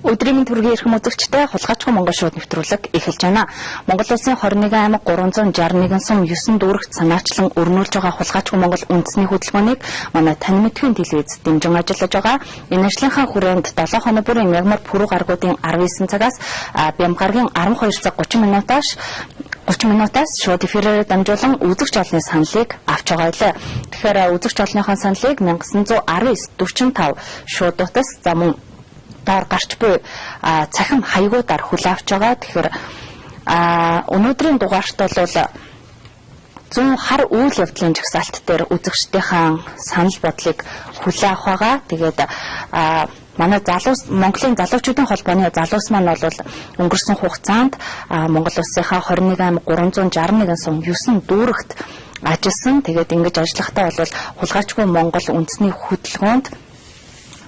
Өдрийн төргийн эрхэм үзэгчтэй хулгайчгүй Монгол шууд нэвтрүүлэг эхэлж байна. Монгол улсын 21 аймаг 361 сум 9 дүүрэгт санаачлан өрнүүлж байгаа хулгайчгүй Монгол үндэсний хөтөлбөөнийг манай тань мэдхийн телевиз дэмжин ажиллаж байгаа. Энэ ажлынхаа хүрээнд 7 хоног бүрийн мягмар пүрэв гаргуудын 19 цагаас Бямгаргийн 12 цаг 30 минутаас шууд эфирээр дамжуулан үзэгч олонны саналыг авч байгаа байлаа. Тэгэхээр үзэгч олонныхон саналыг 1919-45 шууд утас за мөн доор гарч буй цахим хаягуудаар хүлээн авч байгаа. Тэгэхээр өнөөдрийн дугаарт бол 100 хар үйл явдлын жагсаалт дээр үзэгчдийн санал бодлыг хүлээн авах байгаа. Тэгээд манай Монголын залуучуудын холбооны залуус маань бол өнгөрсөн хугацаанд Монгол улсынхаа 21 аймаг 361 сум 9 дүүрэгт ажилласан. Тэгээд ингэж ажиллахдаа бол хулгайчгүй Монгол үндэсний хөтөлбөөнд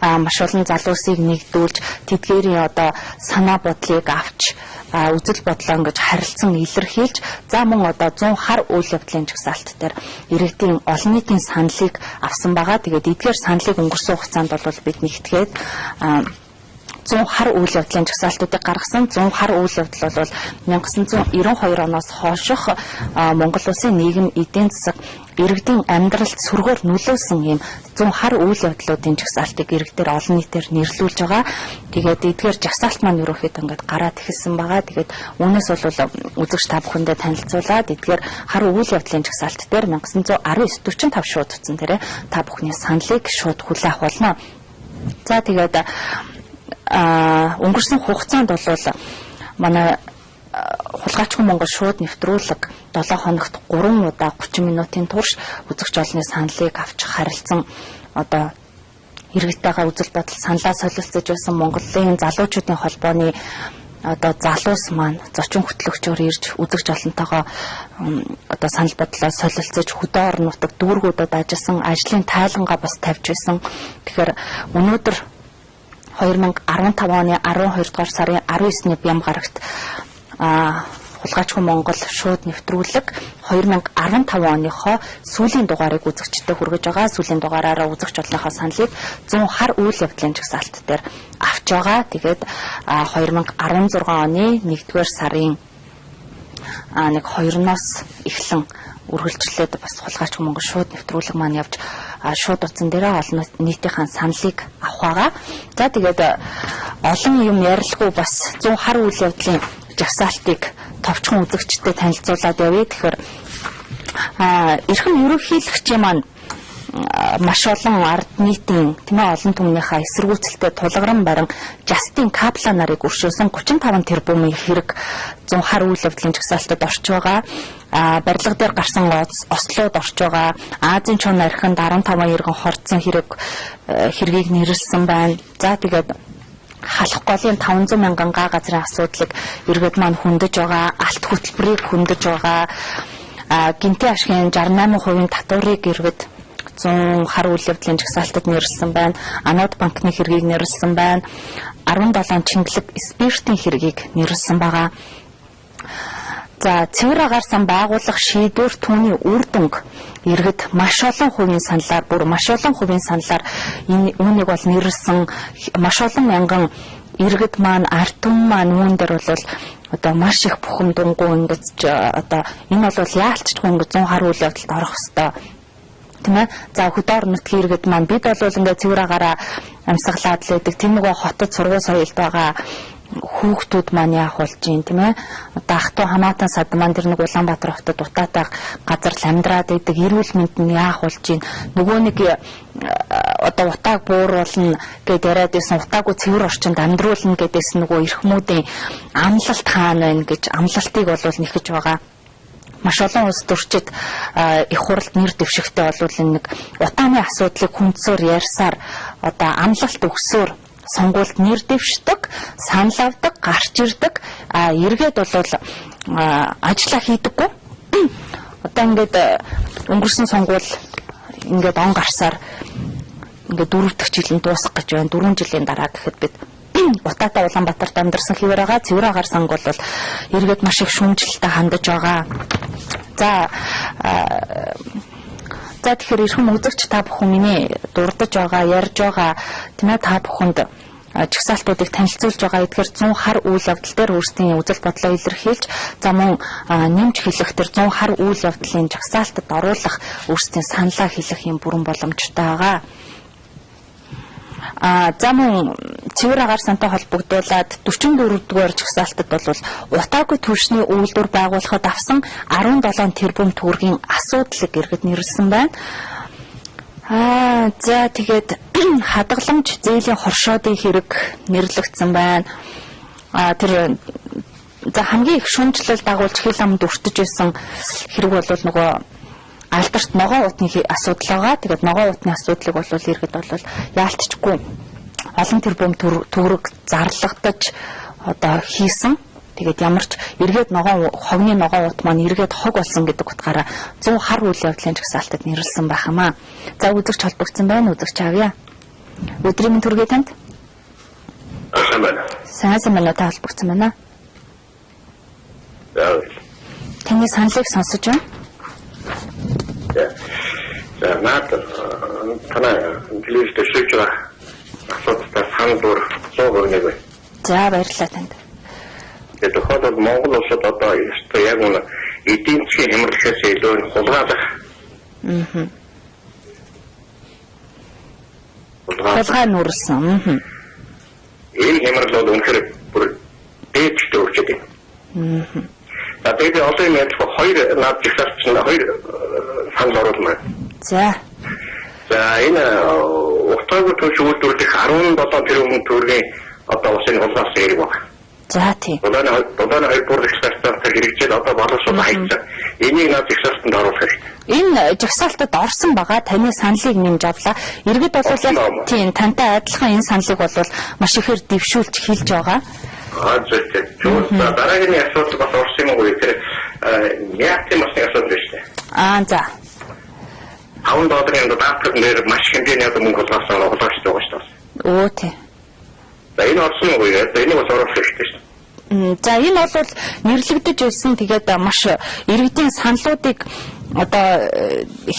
маш олон залуусыг нэгдүүлж тэдгээрийн санаа бодлыг авч үзэл бодлоо ингэж харилцан илэрхийлж за мөн 100 хар үйл явдлын жагсаалт дээр иргэдийн олон нийтийн саналыг авсан байгаа. Тэгээд эдгээр саналыг өнгөрсөн хугацаанд бол бид нэгтгээд 100 хар үйл явдлын жагсаалтуудыг гаргасан. 100 хар үйл явдал бол 1992 оноос хойших Монгол улсын нийгэм эдийн засаг иргэдийн амьдралд сүргээр нөлөөлсөн ийм 100 хар үйл явдлуудын жагсаалтыг иргэдээр олон нийтээр нэрлүүлж байгаа. Тэгээд эдгээр жагсаалт маань ерөөхдөө ингээд гараад эхэлсэн байгаа. Тэгээд үүнээс бол үзэгч та бүхэндээ танилцуулаад эдгээр хар үйл явдлын жагсаалт дээр 1919-45 шууд утсан дээр та бүхний саналыг шууд хүлээн авах болно. За тэгээд өнгөрсөн хугацаанд бол манай хулгайчгүй Монгол шууд нэвтрүүлэг 7 хоногт 3 удаа 30 минутын турш үзэгч олонны саналыг авч харилцан иргэдтэйгээ үзэл бодол саналаа солилцож байсан Монголын залуучуудын холбооны залуус маань зочин хөтлөгчөөр ирж үзэгч олонтойгоо санал бодлоо солилцож хөдөө орон нутаг дүүргүүдэд ажилласан ажлын тайлангаа бас тавьж байсан. Тэгэхээр өнөөдөр 2015 оны 12 дугаар сарын 19-ний Бямгарагт хулгайчгүй Монгол шууд нэвтрүүлэг 2015 оныхоо сүүлийн дугаарыг үзэгчдэд хүргэж байгаа. Сүүлийн дугаараараа үзэгч олонныхоо саналыг 100 хар үйл явдлын жагсаалт дээр авч байгаа. Тэгээд 2016 оны 1-р сарын 1-2-ноос эхлэн үргэлжлээд бас хулгайчгүй Монгол шууд нэвтрүүлэг маань явж шууд утсан дээрээ олон нийтийн саналыг авах байгаа. За тэгээд олон юм ярилгүй бас 100 хар үйл явдлын жагсаалтыг товчхон үзэгчдэд танилцуулаад явъя. Тэгэхээр эрхэм ерөнхийлөгчийн маань маш олон ард нийтийн олон түмнийхээ эсэргүүцэлтэй тулгаран барин Жастин Капла нарыг өршөөсөн 35 тэрбумын хэрэг 100 хар үйл явдлын жагсаалтад орж байгаа. Барилга дээр гарсан ослоод орж байгаа. Азийн чуун архинд 15 иргэн хорцсон хэргийг нэрлсэн байна. За тэгээд халах голын 500 мянган га газрын асуудлыг иргэд маань хүндэж байгаа. Алт хөтөлбөрийг хүндэж байгаа. Гинтийн ашгийн 68% татварыг иргэд 100 хар үйл явдлын жагсаалтад нэрлсэн байна. Анод банкны хэргийг нэрлсэн байна. 17 чингэлэг спиртийн хэргийг нэрлсэн байгаа. За цэвэр агаарсан байгуулах шийдвэр түүний үр дүнг иргэд маш олон хувийн саналаар үүнийг бол нэрлсэн маш олон мянган иргэд маань ард түмэн маань үүн дээр бол маш их бухимдангуй ингэж энэ бол яалтчгүй ингэ 100 хар үйл явдалд орох ёстой. За хөдөө орон нутгийн иргэд маань бид бол ингээд цэвэр агаараа амьсгалаад л байдаг. Тэр нөгөө хотод сургууль соёлд байгаа хүүхдүүд маань яах болж юм ах トゥ хамаатан сад маань тэр нэг Улаанбаатар хотод утаатай газар л амьдраад байдаг. Эрүүл мэнд нь яах болж юм. Нөгөө нэг утааг бууруулна гэд яриад байсан. Утаагүй цэвэр орчинд амьдруулна гэдээс нөгөө эрхмүүдийн амлалт хаана байна гэж амлалтыг бол нэхэж байгаа. Маш олон улс төрчид их хуралд нэр дэвшигтэй бол энэ нэг утааны асуудлыг хүндсээр ярьсаар амлалт өгсөөр сонгуульд нэр дэвшдэг, санал авдаг, гарч ирдэг. Эргээд бол ажиллаа хийдэггүй. Ингээд өнгөрсөн сонгуул ингээд он гарсаар ингээд 4 дахь жилийн дуусах гэж байна. 4 жилийн дараа гэхэд бид утаатай Улаанбаатарт амьдарсан хэвээр байгаа. Цэвэр агаар санг бол эргээд маш их шүүмжлэлтэй хандаж байгаа. За тэгэхээр эрхэм үзэгч та бүхэн миний дурдж байгаа, ярьж байгаа та бүхэнд жагсаалтуудыг танилцуулж байгаа. Эдгээр 100 хар үйл явдал дээр өөрсдийн үзэл бодлоо илэрхийлж за мөн нэмж хэлэх тэр 100 хар үйл явдлын жагсаалтад оруулах өөрсдийн саналаа хэлэх юм бүрэн боломжтой байгаа. За мөн цэвэр агаар сантай холбогдуулаад 44-р жагсаалтад бол утаагүй түлшний үйлдвэр байгуулахад авсан 17 тэрбум төгрөгийн асуудлыг иргэд нэрлсэн байна. За тэгээд хадгаламж зээлийн хоршоодын хэрэг нэрлэгдсэн байна. Тэр за хамгийн их шүүмжлэл дагуулж хил амд өртөж байсан хэрэг бол нөгөө алдарт ногоон утны асуудал байгаа. Тэгээд ногоон утны асуудлыг бол иргэд бол яалтчгүй олон тэрбум төгрөг зарлагдаж одоо хийсэн. Тэгээд ямар ч эргээд хогны ногоон ут маань эргээд хог болсон гэдэг утгаараа 100 хар үйл явдлын жагсаалтад нэрлсэн байх юм аа. За үзэгч холбогдсон байна. Үзэгч авъя. Өдрийн мэнд хүргэе танд. Сайн байна уу та холбогдсон байна. Таны саналыг сонсож байна. За наад танай телевизд шилж байгаа асуудалтай санал бүр 100% байна. За баярлалаа танд. Тэгээд хойд Монгол улсад одоо яг нэг эдийн засгийн хямралаас илүү хулгайлах. Хулгай нүрсэн. Энэ хямрал бол үнэхээр бүр дээдтэй өрчөд юм. Тэгээд одоо энэ хоёр наад жагсаалт чинь хоёр санал оруулмаар. За энэ утаагүй түлш үйлдвэрлэх 17 тэрбум төгрөгийн одоо усын хулгайлах хэрэг байна. За тийм. Дулааны хоёр бүр жагсаалтад хэрэгжээд одоо боловсрол хайцсан. Энийг наад жагсаалтанд оруулах хэрэгтэй. Энэ жагсаалтад орсон байгаа таны саналыг нэмж авлаа. Иргэд бол тийм тантай адилхан энэ саналыг бол маш ихээр дэвшүүлж хэлж байгаа. Зөв. Дараагийн асуудал бас орсон юм уу гэхээр яатын бас асуудал байна шүү дээ. За. $5 даатгал нэр маш хэмжээний мөнгө олгосон байгаа шүү дээ. Тийм. За энэ орсон уу гэдэг энийг бас оруулах хэрэгтэй шүү. За энэ бол нэрлэгдэж байсан. Тэгээд маш иргэдийн саналуудыг одоо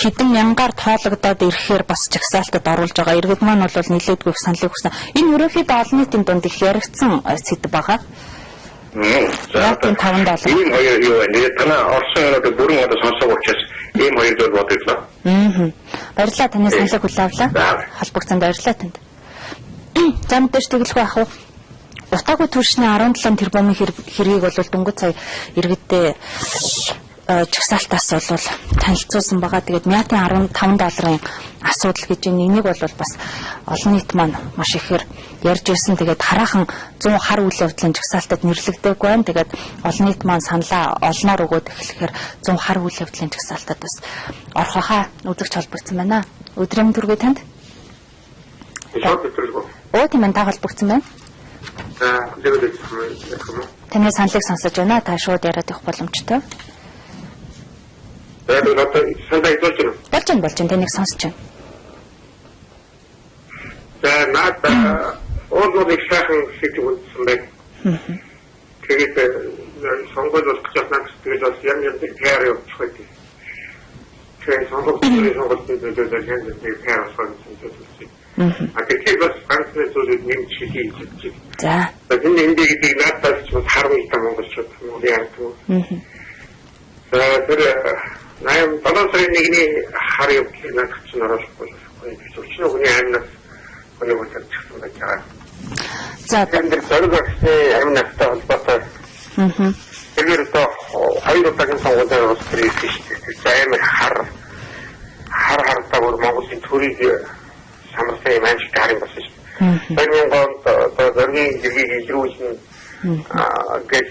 хэдэн мянгаар тоологдоод ирэхээр бас жагсаалтад оруулж байгаа. Иргэд маань бол нэлээдгүй саналыг өгсөн. Энэ ерөнхийдөө олон нийтийн дунд их яригдсан сэдэв байгаа. За энэ хоёр юу вэ? Танай орсон юмнууд бүрэн одоо сонсох учраас ийм хоёр зүйл бодлоо. Баярлалаа таны саналыг хүлээн авлаа. Холбогдсон баярлалаа танд. За мэдээж тэгэлгүй ах уу. Утаагүй түлшний 17 тэрбумын хэргийг бол дөнгөж сая иргэдээ жагсаалтаас бол танилцуулсан байгаа. Тэгээд $15 асуудал гэж энийг бол бас олон нийт маань маш ихээр ярьж ирсэн. Тэгээд хараахан 100 хар үйл явдлын жагсаалтад нэрлэгдээгүй байна. Тэгээд олон нийт маань саналаа олноор өгөөд эхлэхээр 100 хар үйл явдлын жагсаалтад бас орох хаа үзэгч холбогдсон байна. Өдрийн төргөө танд. Тийм ээ та холбогдсон байна. Таны саналыг сонсож байна. Та шууд яриад явах боломжтой. Болж байна. Таныг сонсож байна. За наад уулын сайхан сэдв үзсэн байна. Тэгээд сонгол болох гэж надад тэгээд бас янз бүрийн PR явуулах гэдэг. Тэгээд сонгол тэгээд PR авах тэгэхээр бас ганцны зүйлүүд нэмж хийх. За. Энэ эндийг надад ч бас харамсалтай монголчууд юм яадаг. За тэр 7 сарын 1-ний хар явдлыг надад ч оруулахгүй. Өчнөө хүний амнаас хүний утгаар чигсэн байгаа. За тэр зоригтой амнастай холбоотой. Тэгэхээр одоо хоёр удаагийн сонгуулийн улс төрийн систем амар хар бүр Монголын төрийг самарсан юм аимшиг харин болсон шүү дээ. 2000 онд зоргийн зэргийг илрүүлсэн гэж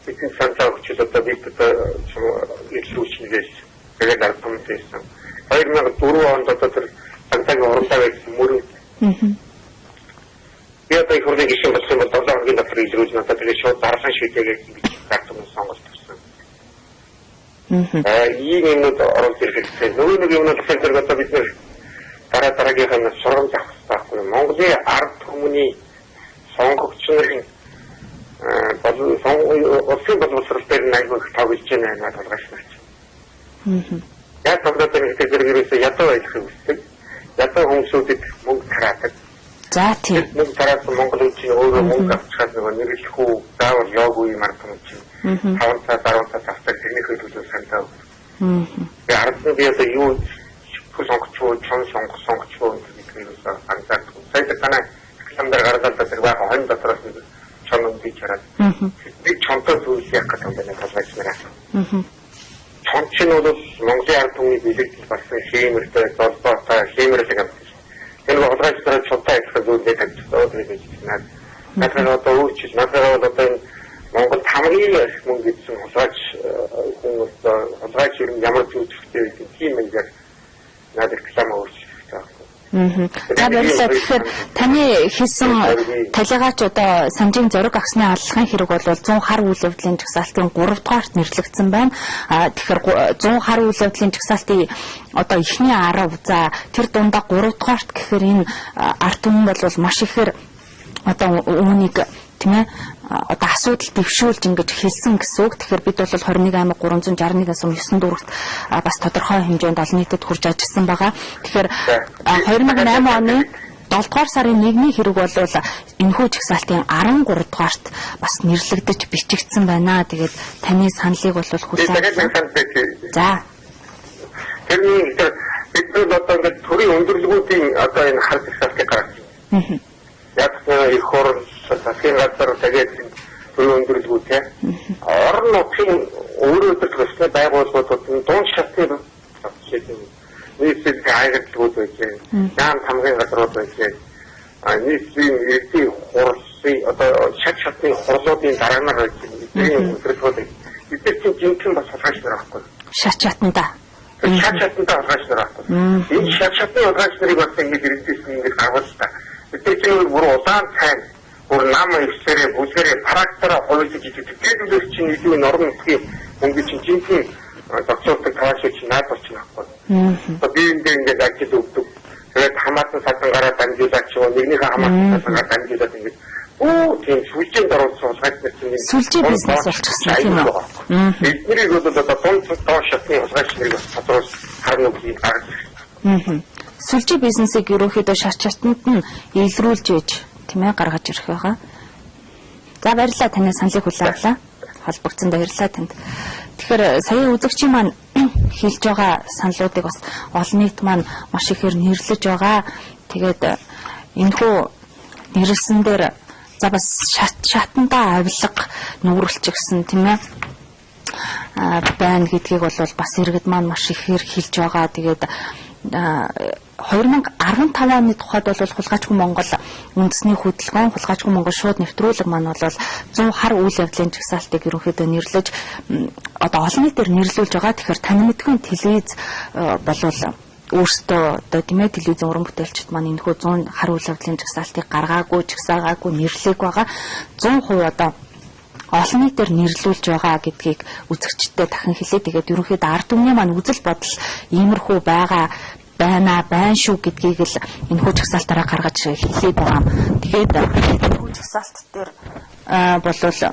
бидний санаа өгчөд одоо бид илрүүлснээс тэгээд аргамт байсан. 2004 онд одоо тэр цантагийн уралдаа байсан мөрөнд. Яг их хурдан гişin болсон бол 7 хоногийн дотор илрүүлсэн одоо тэгээд шууд зарлан шийдээгээд гартун сонголт болсон. Ийм юмнууд оруулж ирэх хэрэгтэй. Нөгөө нэг юмнууд центр одоо бид нэр дараагийнхаа сургамж авах хэрэгтэй. Монголын ард түмний сонгогч нарын улсын боловсрол дээр найгуур тоглож байна надад болгож байна. Яг тогтоод нэг зэрэгээрээс ядуу байх хэрэгтэй. Ядуу хүмүүсүүдэд мөнгө тараадаг. За тийм. Мөнгө тараасан Монголын чинь өөрөө мөнгө авчихад нөгөө нэрлэх үү, заавал явгүй маратон чинь. 5 цаг 10 цаг авдаг тэрнийхээ төлөө санаа. Тэгээ ард нь би одоо юу сонгочихвол чон сонгочихвол гэдэг нь санаа. Сая танай рекламаар гаргаад тэр баг хон дотроос нэг чон үгүй хараад. Би чонтой зүйл яг гэдэг юм байна талбайч нараа. Чон чинь бол Монголын ард түмний бэлэгдэл болсон хэмэртэй золбоотой хэмэрлэг юм. Энэ болгоомжтой чонтой их зүйлээ тавьчихсан гэж байна. Надад одоо өөрчлөлт надад одоо Монгол хамгийн их мөнгө гэсэн хулгайч хүмүүс хулгайч ямар зүйлтэй гэдэг тийм юм яг надад реклам өөрчлөлт таахгүй. За баярлалаа. Тэгэхээр таны хийсэн талигаач одоо санжийн зориг агсны аллахын хэрэг бол 100 хар үйл явдлын жагсаалтын 3 дугаарт нэрлэгдсэн байна. Тэгэхээр 100 хар үйл явдлын жагсаалтын одоо эхний 10 за тэр дундаа 3 дугаарт гэхээр энэ ард түмэн бол маш ихээр одоо үүнийг тийм ээ одоо асуудал дэвшүүлж ингэж хэлсэн гэсэн үг. Тэгэхээр бид бол 21.361 сум 9 дүүрэгт бас тодорхой хэмжээнд олон нийтэд хүрч ажилласан байгаа. Тэгэхээр 2008 оны 7 дугаар сарын 1-ний хэрэг бол энэхүү жагсаалтын 13 дугаарт бас нэрлэгдэж бичигдсэн байна. Тэгээд таны саналыг бол хүлээн. За. Тэрний бид одоо ингээд төрийн өндөрлгүүдийн одоо энэ хар жагсаалтыг гаргасан. Яг их хурал засгийн газар тэгээд төрийн өндөрлгүүд те орон нутгийн өөрөө төсөлтэй байгууллагууд дунд шатны нийслэл гайхалтай байж яам хамгийн газрууд байж нийслэлийн эрдийн хурлын одоо шатны хурлуудын дараанаар байж бидний өндөрлгүүд бид чинь жинхэнэ бас хулгайч нар байхгүй шатнда хулгайч нар байхгүй энэ шатны хулгайч нарыг бас ингэж иргэдээс ингэж гаргуулж та бид чинь бүр улаан цайн бүр нам ихсэрээ бүлгэрээ парактараа хуулж тэгээд чинь илүү норм нутгийн мөнгө чинь жинхэнэ доктортой таашаач надад ч байхгүй. Би ингээд ажил өгдөг. Тэгээд хамаатан садан гараад дамжуулаач юу нэгнийхээ хамаатан садан гараад дамжуулаад ингээд тийм сүлжээнд орсон хулгайч нар чинь сүлжээ бизнес болчихсон тийм үү? Эднэрийг бол одоо дунд доош шатны хулгайч нарыг бас тодруулж харна үгүй гаргаж ирсэн. Сүлжээ бизнесийг ерөөхдөө шатнд нь илрүүлж ийж тийм ээ гаргаж ирэх байгаа. За баярлалаа таны саналыг хүлээвлаа. Холбогдсон баярлалаа танд. Тэгэхээр сая үзэгчийн маань хэлж байгаа саналуудыг бас олон нийт маань маш ихээр нэрлэж байгаа. Тэгээд энэхүү нэрлсэн дээр за бас шатандаа авилга нүүрлж гисэн тийм ээ байна гэдгийг бол бас иргэд маань маш ихээр хэлж байгаа. Тэгээд 2015 оны тухайд бол хулгайчгүй Монгол үндэсний хөдөлгөөн хулгайчгүй Монгол шууд нэвтрүүлэг маань бол 100 хар үйл явдлын жагсаалтыг ерөнхийдөө нэрлэж одоо олон нийтээр нэрлүүлж байгаа. Тэгэхээр тань мэдгүй телевиз болвол өөрсдөө одоо тийм ээ телевизэн уран бүтээлчд маань энэхүү 100 хар үйл явдлын жагсаалтыг гаргаагүй, жагсаагаагүй нэрлээг байгаа. 100% одоо олон нийтээр нэрлүүлж байгаа гэдгийг үзэгчдэд дахин хэлээ. Тэгээд ерөнхийдөө ард түмний маань үзэл бодол иймэрхүү байна шүү гэдгийг л энэхүү жагсаалтаараа гаргаж хэлээд байгаа. Тэгээд энэхүү жагсаалт дээр болвол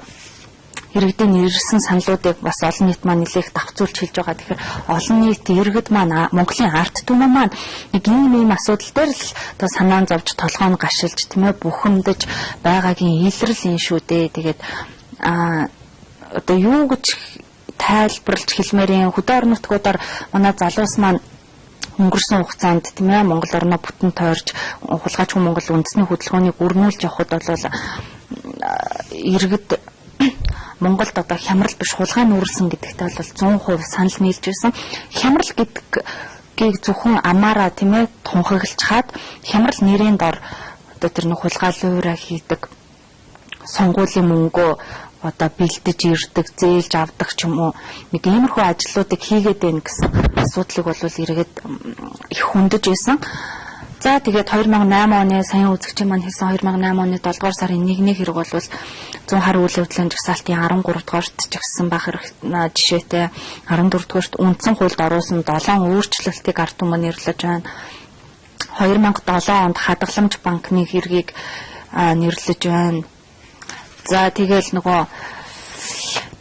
иргэдийн нэрсэн саналуудыг бас олон нийт маань нэлээх давцуулж хэлж байгаа. Тэгэхээр олон нийт иргэд маань Монголын ард түмэн маань нэг ийм асуудал дээр л одоо санаан зовж толгойн гашилж тийм ээ бухимдаж байгаагийн илрэл юм шүү дээ. Тэгээд одоо юу гэж тайлбарлаж хэлмээрийн хөдөө орон нутгуудаар манай залуус маань өнгөрсөн хугацаанд тийм ээ Монгол орноо бүтэн тойрч хулгайчгүй Монгол үндэсний хөдөлгөөнийг өрнүүлж явхад бол иргэд Монголд одоо хямрал биш хулгай нүүрсэн гэдэгтээ бол 100% санал нийлж ирсэн. Хямрал гэдгийг зөвхөн амаараа тийм ээ тунхаглацгаад хямрал нэрийн дор одоо тэр нэг хулгай луураа хийдэг сонгуулийн мөнгөө одоо бэлдэж ирдэг, зээлж авдаг ч юм уу нэг иймэрхүү ажлуудыг хийгээд байна гэсэн асуудлыг бол иргэд их хүндэж байсан. За тэгээд 2008 оны саяхан үзэгчийн маань хэлсэн 2008 оны 7 дугаар сарын 1-ний хэрэг бол 100 хар үйл явдлын жагсаалтын 13 дугаарт жагссан байх жишээтэй 14 дугаарт үндсэн хуульд оруулсан 7 өөрчлөлтийг ард түмэн нэрлэж байна. 2007 онд хадгаламж банкны хэргийг нэрлэж байна. За тэгэл нөгөө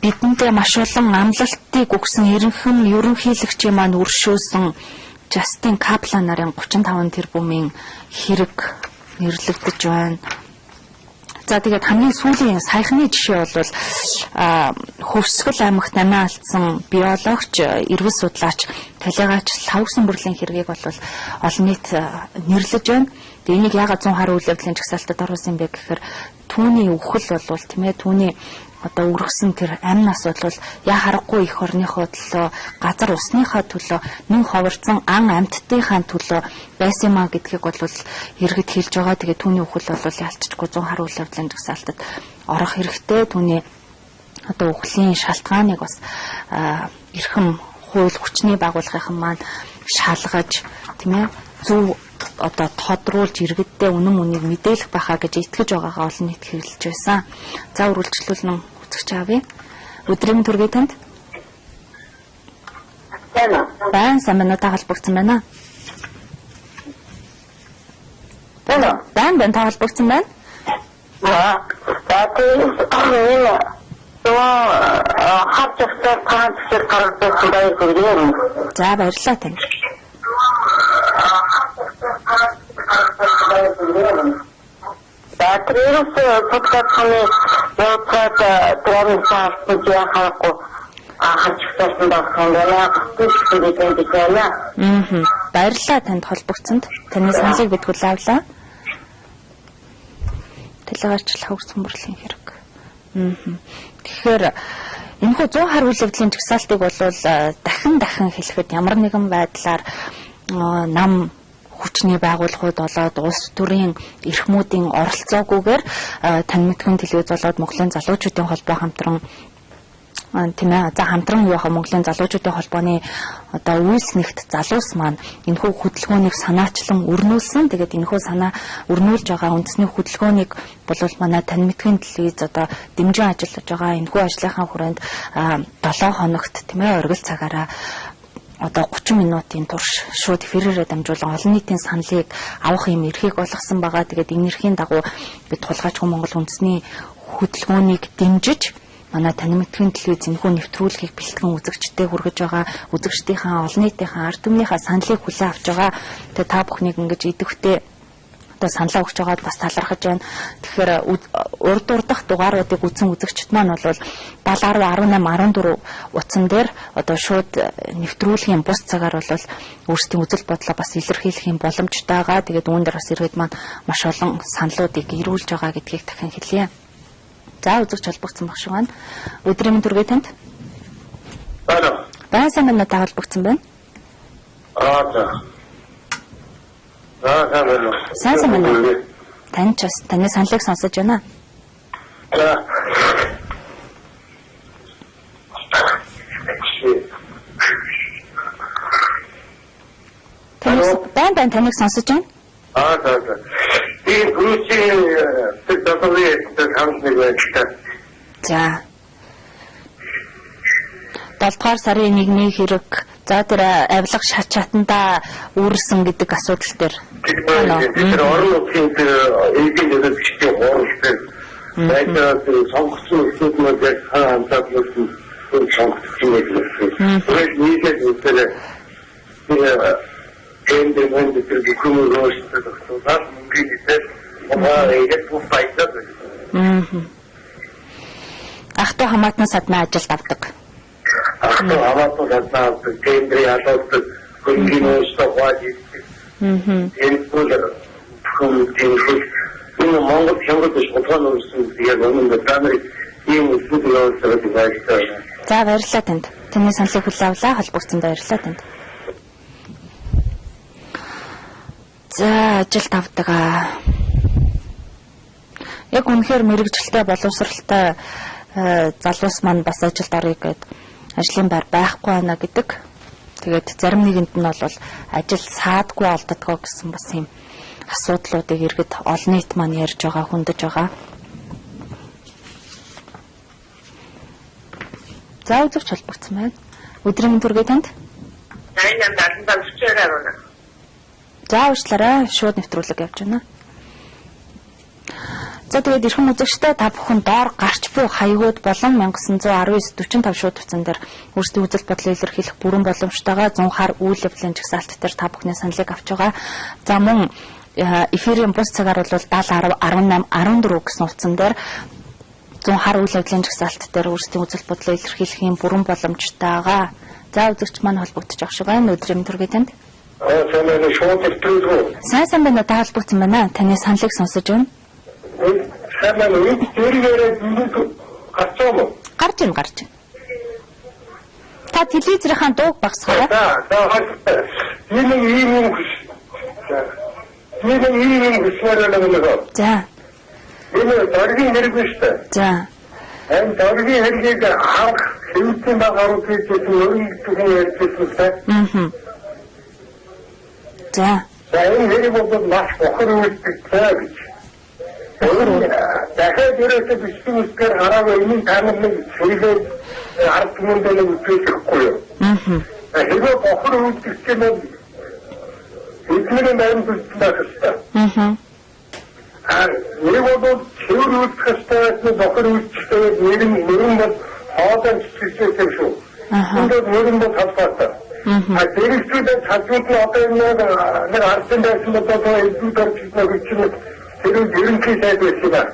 бидэндээ маш олон амлалтыг өгсөн ерөнхийлөгчийн маань өршөөсөн Justin Kaplan нарын 35 тэрбумын хэрэг нэрлэгдэж байна. За тэгээд хамгийн сүүлийн саяхны жишээ бол Хөвсгөл аймагт амиа алдсан биологч, эрүүл судлаач, талигаач Лавгсан бүрлийн хэргийг бол олон нийт нэрлэж байна. Тэгээд энийг яагаад 100 гаруй үйл явдлын жагсаалтад оруулсан бэ гэхээр түүний үхэл бол тийм ээ түүний одоо үргэсэн тэр амин асуудал бол яа харахгүй их орныхоо төлөө, газар усныхаа төлөө, нэн ховорцсон ан амьтдынхаа төлөө байсан маа гэдгийг бол иргэд хэлж байгаа. Тэгээд түүний үхэл бол ялцчихгүй 100 гаруй үйл явдлын жагсаалтад орох хэрэгтэй. Түүний одоо үхлийн шалтгааныг бас эрхэм хууль хүчний байгууллагын маань шалгаж тийм ээ зөв одоо тодруулж иргэддээ үнэн үнийг мэдээлэх байхаа гэж итгэж байгаагаа олон нийт хэлж байсан. За үргэлжлүүлэн үзэгч аавь. Өдрийн төргий танд. Баян самнаатай холбогдсон байна. Баян холбогдсон байна. За баярлалаа тань. Тэрээс подкастны явцад трамсаас яхахгүй хачигтсан байна. Баярлалаа танд холбогдсонд. Таны саналыг бид хүлээвлээ. Талигаарч Лавгсан бүрлийн хэрэг. Тэгэхээр энэхүү 100 гаруй үйл явдлын жагсаалтыг бол дахин хэлэхэд ямар нэгэн байдлаар нам хүчний байгууллагууд болоод улс төрийн эрхмүүдийн оролцоогүйгээр тань мэдхэн телевиз болоод Монголын залуучуудын холбоо хамтран тийм ээ за хамтран юу хаа Монголын залуучуудын холбооны одоо үйлснэгт залуус маань энэхүү хөдөлгөөнийг санаачлан өрнүүлсэн. Тэгээд энэхүү санаа өрнүүлж байгаа үндэсний хөдөлгөөнийг бол манай тань мэдхэн телевиз одоо дэмжин ажиллаж байгаа. Энэхүү ажлынхаа хүрээнд 7 хоногт тийм ээ оргил цагаараа одоо 30 минутын турш шууд эфирээрээ дамжуулан олон нийтийн саналыг авах юм эрхийг олгосон байгаа. Тэгээд энэ эрхийн дагуу бид тулгаачгүй Монгол үндэсний хөдөлгөөнийг дэмжиж манай тань мэдхэн телевиз энэхүү нэвтрүүлгийг бэлтгэн үзэгчдэд хүргэж байгаа. Үзэгчдийнхээ олон нийтийнхээ ард түмнийхээ саналыг хүлээн авч байгаа. Тэгээд та бүхнийг ингэж идэвхтэй одоо саналаа өгч байгаад бас талархаж байна. Тэгэхээр урд урдах дугааруудыг үзсэн үзэгчд маань бол 70 18 14 утсан дээр одоо шууд нэвтрүүлгийн бус цагаар бол өөрсдийн үзэл бодлоо бас илэрхийлэх юм боломжтойгаа. Тэгээд үүн дээр бас иргэд маань маш олон саналуудыг ирүүлж байгаа гэдгийг дахин хэлье. За үзэгч холбогдсон баг шиг байна. Өдрийн төргий танд. Баян самнаатай холбогдсон байна. Сайн байна. Тань ч бас таны саналыг сонсож байна. Тань таныг сонсож байна. За. Би бүрийн төдөлгөөний хамтныг байна. За. 7 сарын 1-ний хэрэг за тэр авилга шат чатанда үүрсэн гэдэг асуудал дээр тэр орон нутгийн тэр эдийн засгийн хэвшийн хууралтай байдаг сонгогдсон хүмүүсүүд яг хамтаад нэгэн сонгогдсон юм. Тэгээд нийлээд үсэрээ энэ мэнд тэр бүхнээс төгсөөд мөнгөний яг бүгд Ахту хамаатан садны ажилд авдаг. Ахту хамаатан садны кендрийн албад хөнгөнөөс хавааji. Энэ хүн Монгол хямрал шулхан өрсөн яг өмнө таныг ийм үсгэлээс баярлалаа. За баярлалаа танд. Таны саналыг хүлээвлээ. Холбогдсонд баярлалаа танд. За ажилд авдаг. Яг үнэхээр мэрэгжилтэй боловсралтай залуус маань бас ажилд орё гэд ажлын байр байхгүй байна гэдэг. Тэгээд зарим нэгэнд нь бол ажил саадгүй олддгоо гэсэн бас юм асуудлуудыг иргэд олон нийт маань ярьж байгаа, хүндэж байгаа. За үзэгч холбогдсон байна. Өдрийн төргий танд. За уучлаарай, шууд нэвтрүүлэг явж байна. За тэгээд эрхэм үзэгчтэй та бүхэн доор гарч буй хаягууд болон 1919-45 шууд утсан дээр өөрсдийн үзэл бодлоо илэрхийлэх бүрэн боломжтойгоо 100 хар үйл явдлын жагсаалт дээр та бүхний саналыг авч байгаа. За мөн эфирийн бус цагаар бол 70 18 14 гэсэн утсан дээр 100 хар үйл явдлын жагсаалт дээр өөрсдийн үзэл бодлоо илэрхийлэхийн бүрэн боломжтойгоо. За үзэгч маань холбогдож байгаа шиг байна. Өдрийн төргий танд. Сайн байна уу? Та холбогдсон байна. Таны саналыг сонсож байна. Сайн байна уу? Гарч байна. Та телевизийн дууг багасгаарай. За. Энэ даргийн хэрэг биш үү? За. Энэ даргийн хэргийг анх хэмжээний багаар үгүйсэн өөрийнхөө ярьсан. За. За энэ хэрэг бол маш бохор үйлдэх гэж. Дахиад ерөөсөө бичсэн үсгээр хараагүй энэ таныг хэлээд ард түмэндээ үтээхгүй юу? Тэгэхээр бохор үйлдэх чинь эдгээр маань бичсэн байна. Нэг бол цэвэр үйлчлэгчтэй бохор үйлчлэгчтэй нэрэн бол хоолой чичгээс юм шүү. Энд нэрэн бол талбартай. Дэрэгчүүд цаашид одоо нэг ардын байсан бол эдүүд орчноо бичсэн тэр ерөнхий сайд байсан байна.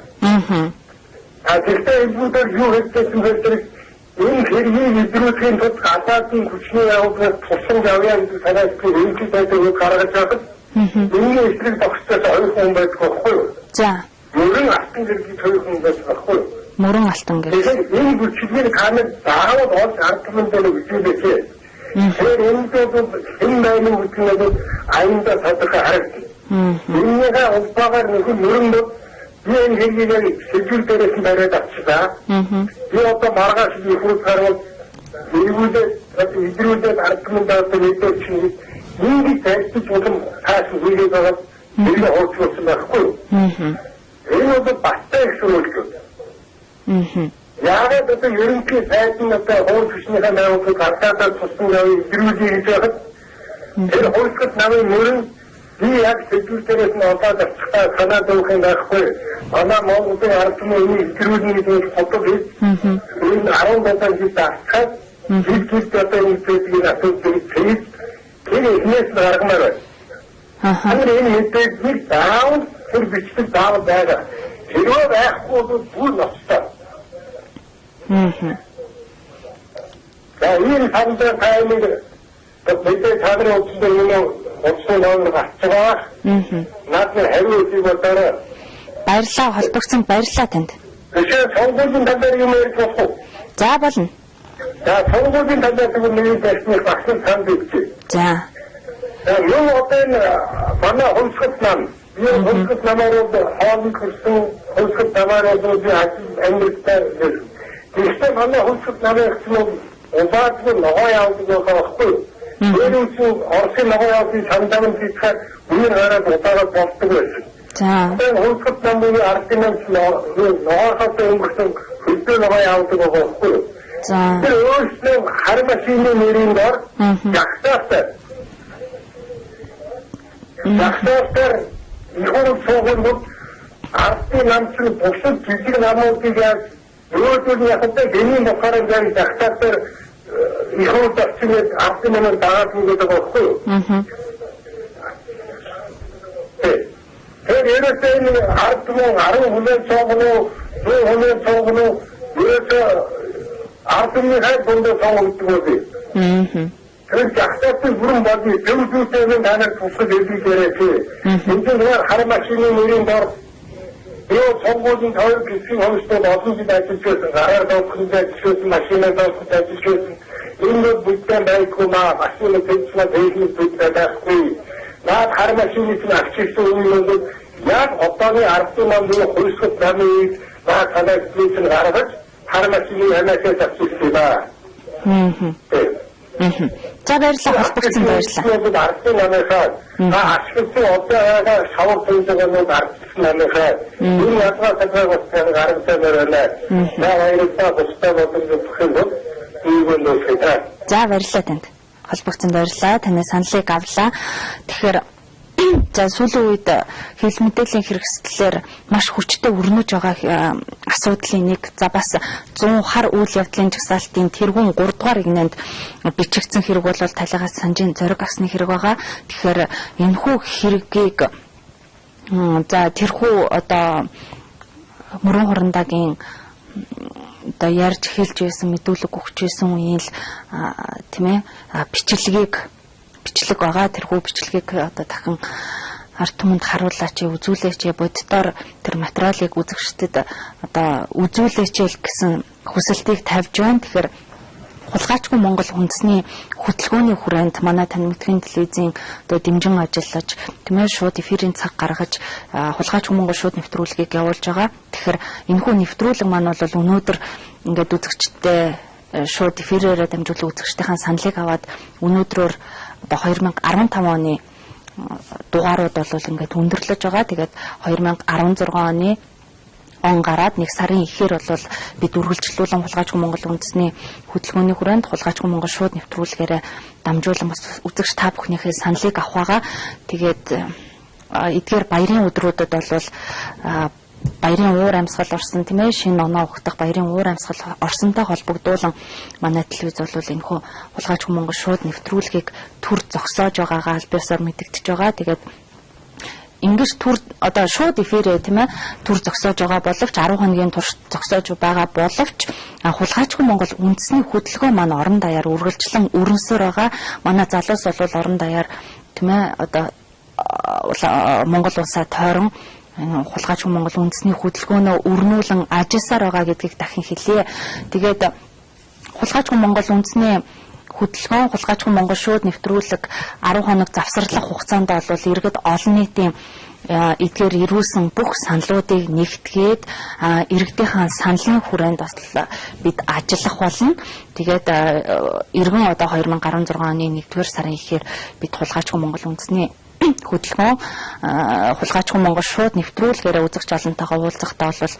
Тэгэхээр эдүүдээр юу хийсэн бэ? Энэ хэргийг идрүүхийн тулд гадаадын хүчний явдлыг тусам явъя гэж санаачгүй ерөнхий сайдыг гаргаж байгаа. Энэ эсрэг тогтцоос ойрхон байдаг байхгүй юу? За. Мөрөн алтан гэргийг тойрхон байдаг байхгүй юу? Мөрөн алтан гэр. Тэгэхээр энэ бүчгийн камер заавал олж ардман дээр үжүүлээсэ. Тэгэхээр энэ бол энэ байрны үжигнүүд аянда тодорхой харагдана. Энэгээ улбаагаар нөхөн мөрөн бол би энэ хэргийг сэжүүл дээрээс нь бариад авчихлаа. Би одоо маргааш ихүүл гарвал идрүүлээд ардман дээр мэдээж чинь нэг тайлбарч болон цааш хийгээд байгаа энэ хурцлуулсан байхгүй юу? Энэ бол баттай гэсэн үг шүү. Яагаад одоо ерөнхий сайд нь одоо хурцлуулсныхаа навыг гадаадд туссан явыг идрүүлээ гэж байхад тэр хурцлт намын мөрөн би яг сэдвүүдээс нь олоод авчихаа санаа зовх юм байхгүй. Манай Монголын ард түмний идрүүлний гэж боддог юм. Энэ 17 жил тасчаад жил одоо энэ зүйлийг асуудаг тэр ихнээс гаргамаар байна. Энэ мэдээлэл даавал тэр бичдэг даавал байгаа. Хэрвээ байхгүй бол бүр ноцтой. За энэ хамтдаа таймыг мэдээ цаадрын утсаар энэ утсаар нөр гацгаа. Наад нь хариу үгийг бодорой. Баярлалаа холбогдсон баярлалаа танд. Тэгэхээр сонгуулийн талаар юм ярьж болох уу? За болно. За сонгуулийн талаар нэг байсныг багсан санд өгчээ. За. Юу одоо манай хөлсгөт нам. Юу хөлсгөт намаар хоолны хөрсөн хөлсгөт намаар би амьдтай. Тэгэхээр манай хөлсгөт намын хүмүүс улаадгүй ногоо явдаг байхгүй. Тэр үгүй Оросын ногоо явдаг самдамд хийхээр үеэр гараад удаагаад болдог байсан. За. Тэр хөлсгөт намын аргумент ногоохот өнгөрсөн хөлдөө ногоо явдаг байхгүй. За. Тэр өөрсдөө хар машины нэрийн дор ягтаатай. Ягтаатай ихурд сууганд ардын намчин бусад жижиг намуудыг яг өөрөөр яхад гэнийн бохорын яг ягтаатай ихурд очимод ардын намын дагаад гэдэг байхгүй юу? Тэр ерөөсөө энэ ардмын 10 хүлээн цоогно, 100 хүлээн цоогно, ерөөсөө ардмын хайр бондоо цоогддог үү? Тэр жахтатын бүрэн бодны төвлөсөн танаар тусгал хэлбэг яриач. Энд нь хар машины нэрийн дор yoo сонгуулийн тойрог хэсгийн хомсдод олон жил ажиллаж байсан, гараар доохонд ажиллаж байсан, машинаа доохонд ажиллаж байсан. Энэ бүдтэй байхгүй маа, машины төлөвлөсөн техник бүдтэй байхгүй. Наад хар машины чинь авчирсан үеийн яг одооны ардын намын хөлсгөт намыг наад санаачлын гаргаж хар машины ханасаас авчирсан ба. За баярлалаа холбогдсон баярлалаа. Ардын намынхаа ашигласан одоо шавар төлөвлөгөөнд ардсан намынхаа энэ ядгаа цагаас гаргасан байна. Баярлалаа бусдаа бодож өгөх юм. За баярлалаа танд. Холбогдсон баярлалаа. Таны саналыг авлаа. Тэгэхээр за сүүлийн үед хил мэдээллийн хэрэгслэлээр маш хүчтэй өрнөж байгаа асуудлын нэг за бас 100 хар үйл явдлын жагсаалтын тэргуун 3 дугаар игнэнд бичигдсэн хэрэг бол талигаас санжийн зориг авсны хэрэг байгаа. Тэгэхээр энэхүү хэргийг За тэрхүү одоо мөрөн хурандагийн одоо ярьж хэлж байсан мэдүүлэг өгч байсан үеийн л тийм ээ бичлэг байгаа. Тэрхүү бичлэгийг одоо дахин ард түмэнд харуулаач, үзүүлээч, боддоор тэр материалыг үзэгчдэд одоо үзүүлээч гэсэн хүсэлтийг тавьж байна. Тэгэхээр Хулгайчгүй Монгол үндэсний хөтөлбөрийн хүрээнд манай тань мэдхийн телевизийн одоо дэмжин ажиллаж, тийм ээ шууд эфирийн цаг гаргаж Хулгайчгүй Монгол шууд нэвтрүүлгийг явуулж байгаа. Тэгэхээр энэхүү нэвтрүүлэг маань бол өнөөдөр ингээд үзэгчдээ шууд эфирээрээ дамжуулан үзэгчдийн саналыг аваад өнөөдрөөр одоо 2015 оны дугаарууд бол ингээд өндөрлөж байгаа. Тэгээд 2016 оны он гараад 1 сарын ихээр бол бид үргэлжлүүлэн Хулгайчгүй Монгол үндэсний хөтөлбөрийн хүрээнд Хулгайчгүй Монгол шууд нэвтрүүлгээрээ дамжуулан бас үзэгч та бүхнийхээ саналыг авах байгаа. Тэгээд эдгээр баярын өдрүүдэд бол баярын уур амьсгал орсон тийм ээ, шинэ оноо ухтах баярын уур амьсгал орсонтой холбогдуулан манай телевиз бол энэхүү Хулгайчгүй Монгол шууд нэвтрүүлгийг төр зогсоож байгаагаа аль биесээр мэдэгдэж байгаа. Тэгээд ингэж төр одоо шууд эфирээ тийм ээ төр зогсоож байгаа боловч 10 хоногийн турш зогсоож байгаа боловч Хулгайчгүй Монгол үндэсний хөтөлбөр маань орон даяар үргэлжлэн өрнөсөөр байгаа. Манай залуус бол орон даяар тийм ээ одоо Монгол улсаа тойрон Хулгайчгүй Монгол үндэсний хөтөлбөрөөнөө өрнүүлэн ажилласаар байгаа гэдгийг дахин хэлье. Тэгээд Хулгайчгүй Монгол үндэсний хөтөлбөр Хулгайчгүй Монгол шууд нэвтрүүлэг 10 хоног завсарлах хугацаанд бол иргэд олон нийтийн эдгээр ирүүлсэн бүх саналуудыг нэгтгээд иргэдийн саналын хүрээнд бас бид ажиллах болно. Тэгээд иргэн одоо 2016 оны 1-р сарын ихээр бид Хулгайчгүй Монгол үндэсний хөтөлбөр Хулгайчгүй Монгол шууд нэвтрүүлгээрээ үзэгч олонтойгоо уулзахдаа бол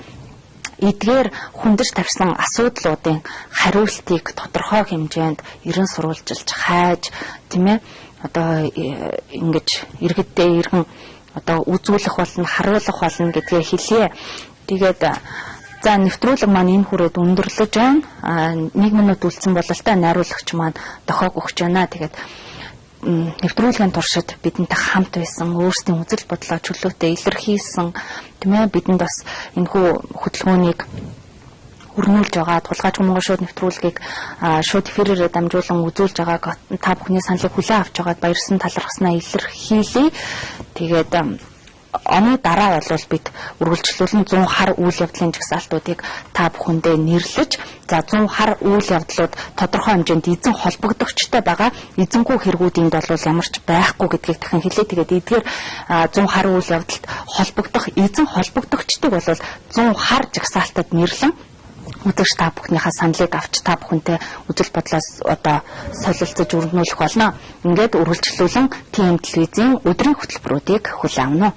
эдгээр хүндэж тавьсан асуудлуудын хариултыг тодорхой хэмжээнд ерөн сурвалжилж хайж тийм ээ одоо ингэж иргэддээ иргэн одоо үзүүлэх болно, харуулах болно гэдгээ хэлье. Тэгээд за нэвтрүүлэг маань энэ хүрээд өндөрлөж байна. 1 минут үлдсэн бололтой найруулагч маань дохиог өгч байна. Тэгээд нэвтрүүлгийн туршид бидэнтэй хамт байсан, өөрсдийн үзэл бодлоо чөлөөтэй илэрхийлсэн тийм ээ бидэнд бас энэхүү хөтөлбөрийг өрнүүлж байгаа Хулгайчгүй Монгол шууд нэвтрүүлгийг шууд эфирээрээ дамжуулан үзүүлж байгааг та бүхний саналыг хүлээн авч байгаад баярсан талархснаа илэрхийлье. Тэгээд оны дараа бол бид үргэлжлүүлэн 100 хар үйл явдлын жагсаалтуудыг та бүхэндээ нэрлэж за 100 хар үйл явдлууд тодорхой хэмжээнд эзэн холбогдогчтой байгаа. Эзэнгүй хэрэгүүд энд бол ямар ч байхгүй гэдгийг дахин хэлээ. Тэгээд эдгээр 100 хар үйл явдалд холбогдох эзэн холбогдогчдыг бол 100 хар жагсаалтад нэрлэн үзэгч та бүхнийхээ саналыг авч та бүхэнтэй үзэл бодлоос одоо солилцож өргөнүүлэх болно. Ингээд үргэлжлүүлэн TM телевизийн өдрийн хөтөлбөрүүдийг хүлээн авна.